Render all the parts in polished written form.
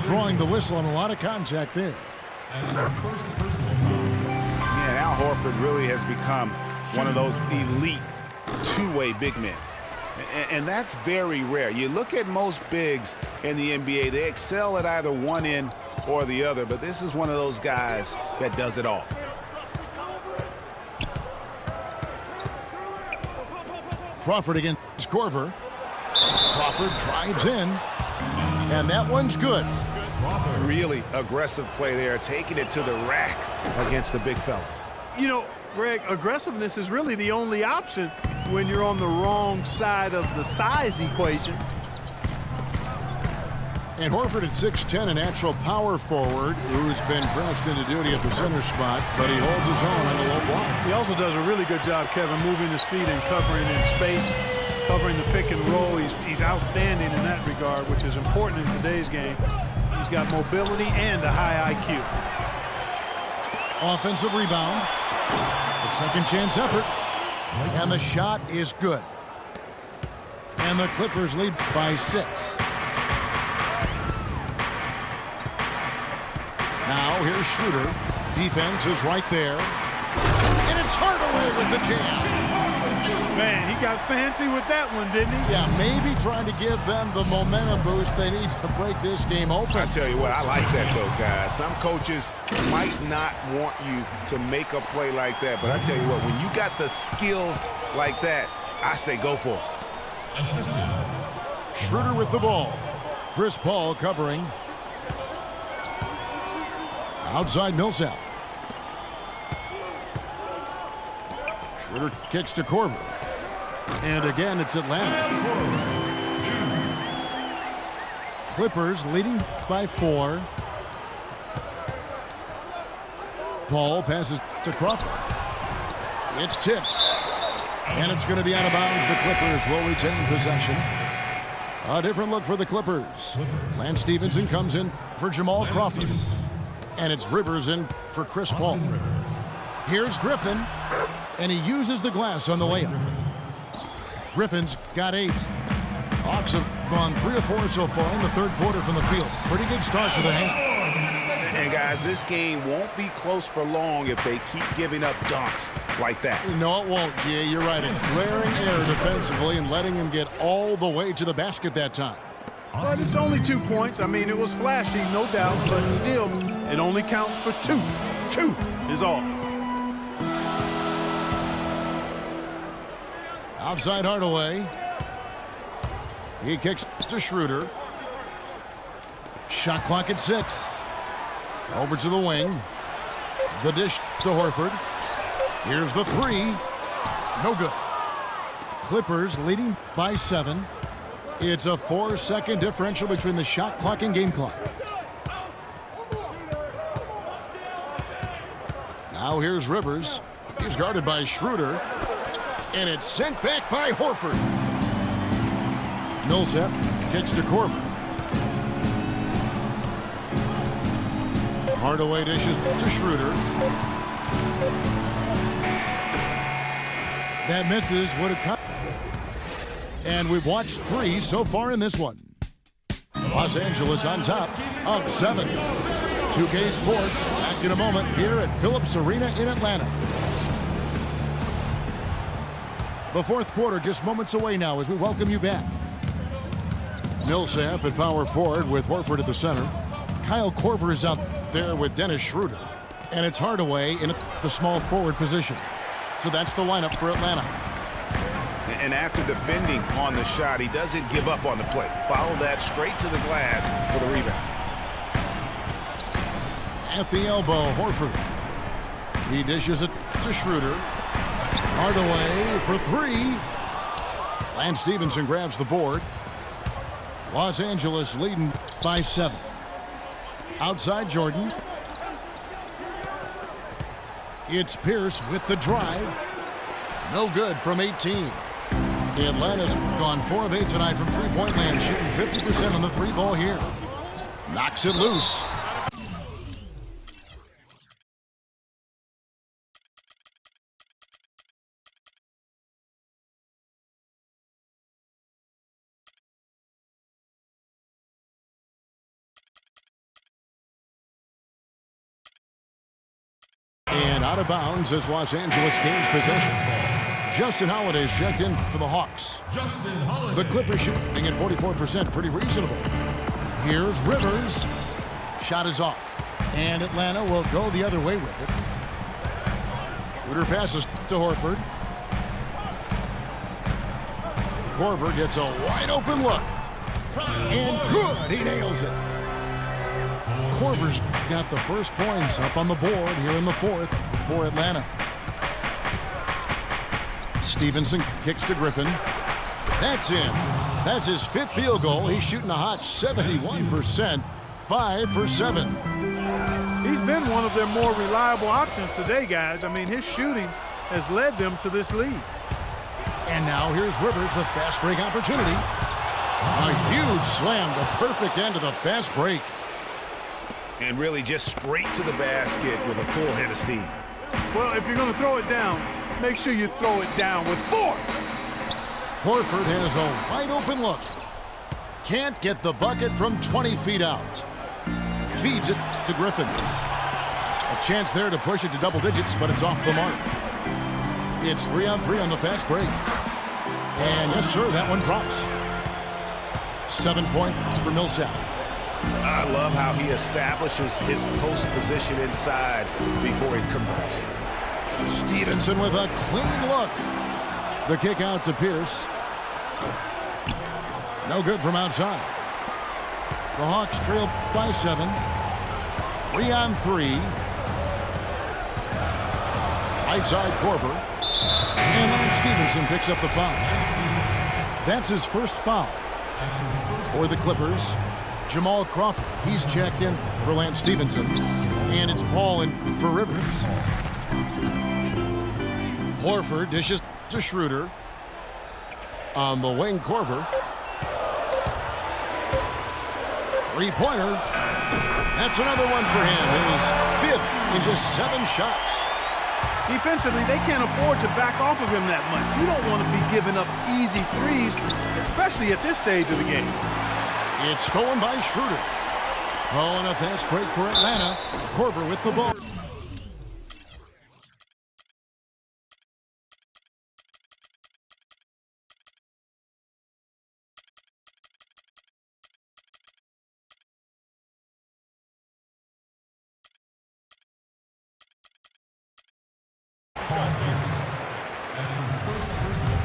drawing the whistle on a lot of contact there. Yeah, Al Horford really has become one of those elite two-way big men. And that's very rare. You look at most bigs in the NBA, they excel at either one end or the other, but this is one of those guys that does it all. Crawford against Korver. Crawford drives in, and that one's good. Really aggressive play there, taking it to the rack against the big fella. You know, Greg, aggressiveness is really the only option when you're on the wrong side of the size equation. And Horford at 6'10", a natural power forward who's been pressed into duty at the center spot, but he holds his own on the low block. He also does a really good job, Kevin, moving his feet and covering in space, covering the pick and roll. He's outstanding in that regard, which is important in today's game. He's got mobility and a high IQ. Offensive rebound. A second chance effort. And the shot is good. And the Clippers lead by 6. Now here's Schroeder. Defense is right there. And it's Hardaway with the jam. Man, he got fancy with that one, didn't he? Yeah, maybe trying to give them the momentum boost they need to break this game open. I tell you what, I like that though, guys. Some coaches might not want you to make a play like that, but I tell you what, when you got the skills like that, I say go for it. Schroeder with the ball. Chris Paul covering. Outside Millsap. Schroeder kicks to Korver. And again, it's Atlanta. Clippers leading by 4. Paul passes to Crawford. It's tipped. And it's going to be out of bounds. The Clippers will retain possession. A different look for the Clippers. Lance Stevenson comes in for Jamal Crawford. And it's Rivers in for Chris Paul. Here's Griffin. And he uses the glass on the layup. Griffin's got 8. Hawks have gone 3 of 4 so far in the third quarter from the field. Pretty good start to the half. And guys, this game won't be close for long if they keep giving up dunks like that. No, it won't, G.A. You're right. It's glaring error defensively and letting him get all the way to the basket that time. But it's only 2 points. I mean, it was flashy, no doubt, but still, it only counts for 2. 2 is all. Outside Hardaway. He kicks to Schroeder. Shot clock at 6. Over to the wing. The dish to Horford. Here's the 3. No good. Clippers leading by 7. It's a 4-second differential between the shot clock and game clock. Now here's Rivers. He's guarded by Schroeder. And it's sent back by Horford. Millsap kicks to Korver. Hardaway dishes to Schroeder. That misses. Would have come. And we've watched 3 so far in this one. Los Angeles on top, up 7. 2K Sports back in a moment here at Phillips Arena in Atlanta. The fourth quarter just moments away now as we welcome you back. Millsap at power forward with Horford at the center. Kyle Korver is out there with Dennis Schroeder. And it's Hardaway in the small forward position. So that's the lineup for Atlanta. And after defending on the shot, he doesn't give up on the play. Follow that straight to the glass for the rebound. At the elbow, Horford. He dishes it to Schroeder. Hardaway for 3. Lance Stevenson grabs the board. Los Angeles leading by 7. Outside Jordan. It's Pierce with the drive. No good from 18. Atlanta's gone 4 of 8 tonight from three-point land, shooting 50% on the 3-ball here. Knocks it loose. And out of bounds as Los Angeles gains possession. Justin Holiday's checked in for the Hawks. The Clippers shooting at 44%, pretty reasonable. Here's Rivers. Shot is off. And Atlanta will go the other way with it. Schroeder passes to Horford. Korver gets a wide open look. And good, he nails it. Korver's got the first points up on the board here in the fourth for Atlanta. Stevenson kicks to Griffin. That's in. That's his fifth field goal. He's shooting a hot 71%, 5 for 7. He's been one of their more reliable options today, guys. I mean, his shooting has led them to this lead. And now here's Rivers, the fast break opportunity. A huge slam, the perfect end of the fast break. And really just straight to the basket with a full head of steam. Well, if you're going to throw it down, make sure you throw it down with force. Horford has a wide open look. Can't get the bucket from 20 feet out. Feeds it to Griffin. A chance there to push it to double digits, but it's off the mark. It's 3-on-3 on the fast break. And yes, sir, that one drops. 7 points for Millsap. I love how he establishes his post position inside before he converts. Stevenson with a clean look. The kick out to Pierce. No good from outside. The Hawks trail by 7. 3-on-3. Right side Korver. And Lance Stevenson picks up the foul. That's his first foul for the Clippers. Jamal Crawford, he's checked in for Lance Stevenson. And it's Paul in for Rivers. Horford dishes to Schroeder. On the wing, Korver. Three-pointer. That's another one for him. His fifth in just 7 shots. Defensively, they can't afford to back off of him that much. You don't want to be giving up easy threes, especially at this stage of the game. It's stolen by Schroeder. Oh, and a fast break for Atlanta. Korver with the ball.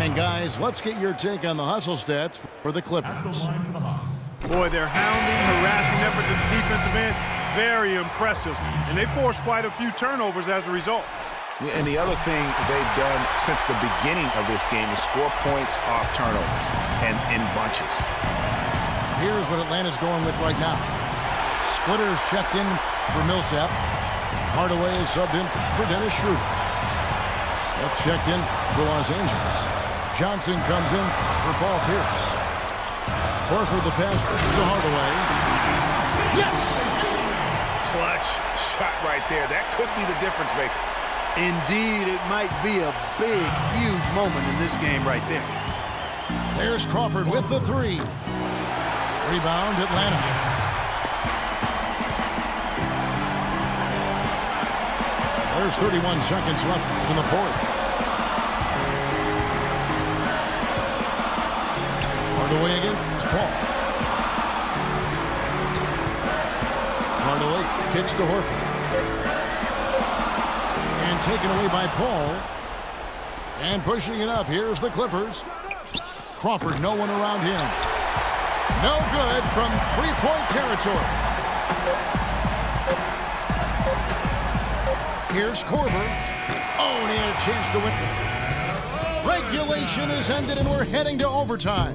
And guys, let's get your take on the hustle stats for the Clippers. Boy, their hounding, harassing effort to the defensive end, very impressive. And they forced quite a few turnovers as a result. Yeah, and the other thing they've done since the beginning of this game is score points off turnovers and in bunches. Here's what Atlanta's going with right now. Splitters checked in for Millsap. Hardaway is subbed in for Dennis Schroeder. Smith checked in for Los Angeles. Johnson comes in for Paul Pierce. Horford the pass to Hardaway. Yes! Clutch shot right there. That could be the difference maker. Indeed, it might be a big, huge moment in this game right there. There's Crawford with the 3. Rebound, Atlanta. There's 31 seconds left in the fourth. Hardaway against Paul. Hardaway kicks to Horford. And taken away by Paul. And pushing it up, here's the Clippers. Crawford, no one around him. No good from three-point territory. Here's Korver. Oh, and he had a chance to win. Regulation is ended and we're heading to overtime.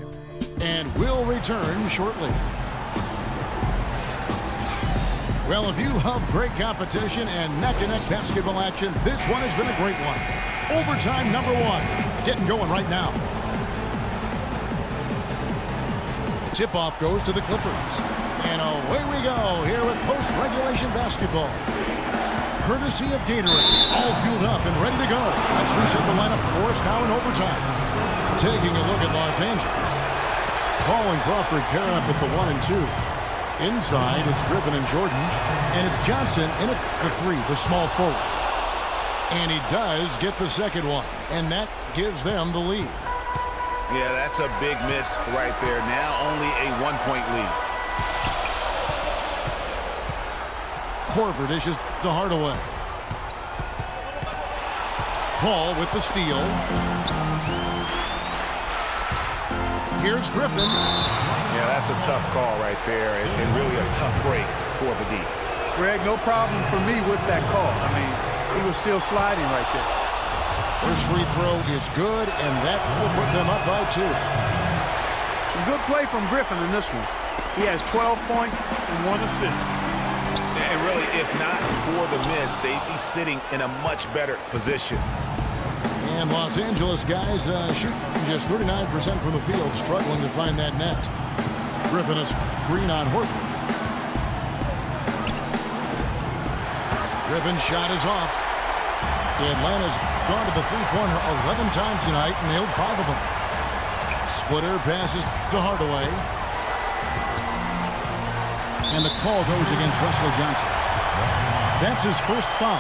And we'll return shortly. Well, if you love great competition and neck-to-neck basketball action, this one has been a great one. Overtime number 1. Getting going right now. Tip-off goes to the Clippers. And away we go here with post-regulation basketball. Courtesy of Gatorade. All fueled up and ready to go. Let's reset the lineup for us now in overtime. Taking a look at Los Angeles. Paul and Crawford pair up at the 1 and 2. Inside, it's Griffin and Jordan. And it's Johnson in at the 3, the small forward. And he does get the second one, and that gives them the lead. Yeah, that's a big miss right there. Now only a 1-point lead. Korver dishes to Hardaway. Paul with the steal. Here's Griffin. Yeah, that's a tough call right there, and really a tough break for the D. Greg, no problem for me with that call. I mean, he was still sliding right there. First free throw is good, and that will put them up by 2. Some good play from Griffin in this one. He has 12 points and 1 assist. And really, if not for the miss, they'd be sitting in a much better position. And Los Angeles guys shooting just 39% from the field, struggling to find that net. Griffin is green on Horford. Griffin's shot is off. Atlanta's gone to the three-pointer 11 times tonight and nailed 5 of them. Splitter passes to Hardaway. And the call goes against Wesley Johnson. That's his first foul.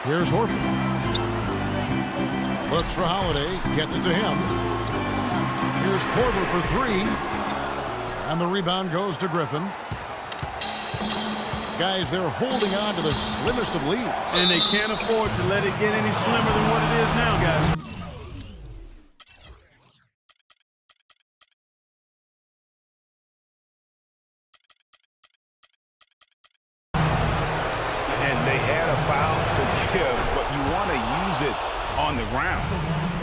Here's Horford. Looks for Holiday. Gets it to him. Here's Korver for 3. And the rebound goes to Griffin. Guys, they're holding on to the slimmest of leads. And they can't afford to let it get any slimmer than what it is now, guys. And they had a foul to give, but you want to use it on the ground.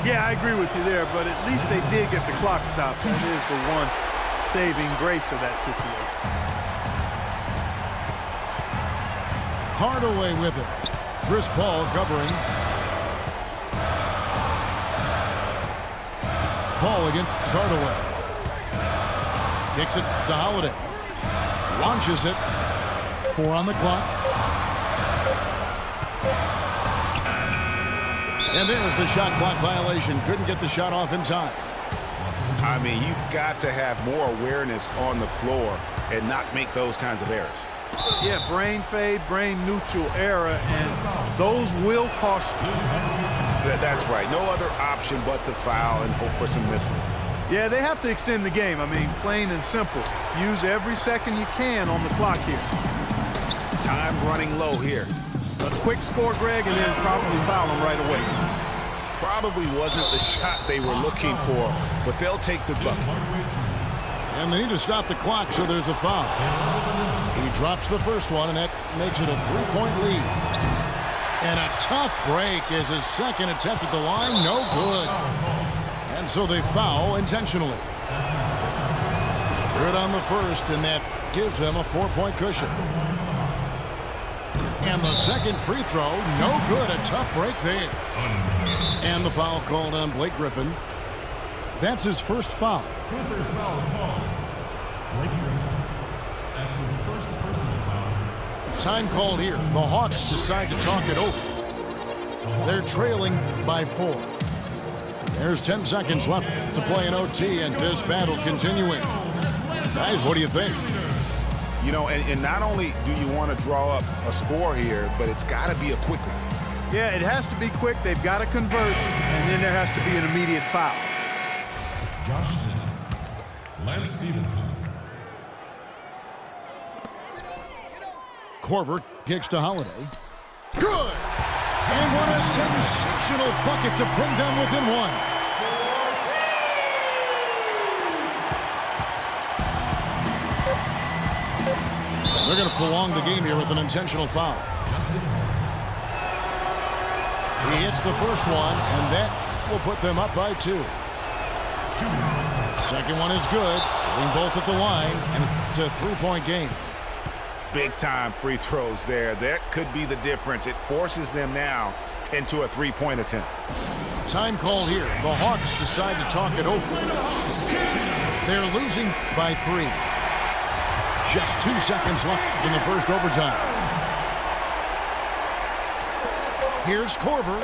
Yeah, I agree with you there, but at least they did get the clock stopped. That is the one saving grace of that situation. Hardaway with it. Chris Paul covering. Paul against Hardaway. Kicks it to Holiday. Launches it. 4 on the clock. And there's the shot clock violation. Couldn't get the shot off in time. I mean, you've got to have more awareness on the floor and not make those kinds of errors. Yeah, brain fade, brain neutral error, and those will cost you. That's right. No other option but to foul and hope for some misses. Yeah, they have to extend the game. I mean, plain and simple. Use every second you can on the clock here. Time running low here. A quick score, Greg, and then probably foul them right away. Probably wasn't the shot they were looking for, but they'll take the bucket. And they need to stop the clock, so there's a foul. He drops the first one, and that makes it a 3-point lead. And a tough break is his second attempt at the line. No good. And so they foul intentionally. Good on the first, and that gives them a 4-point cushion. And the second free throw, no good. A tough break there. And the foul called on Blake Griffin. That's his first foul. Clippers foul call. Blake Griffin. That's his first personal foul. Time called here. The Hawks decide to talk it over. They're trailing by 4. There's 10 seconds left to play in OT, and this battle continuing. Guys, what do you think? You know, and not only do you want to draw up a score here, but it's got to be a quick one. Yeah, it has to be quick. They've got to convert, and then there has to be an immediate foul. Josh Giddey. Lance Stevenson. Korver kicks to Holiday. Good! And what a sensational bucket to bring them within 1. They're going to prolong the game here with an intentional foul. He hits the first one, and that will put them up by 2. Second one is good. Getting both at the line, and it's a 3-point game. Big-time free throws there. That could be the difference. It forces them now into a 3-point attempt. Time call here. The Hawks decide to talk it over. They're losing by 3. Just 2 seconds left in the first overtime. Here's Korver.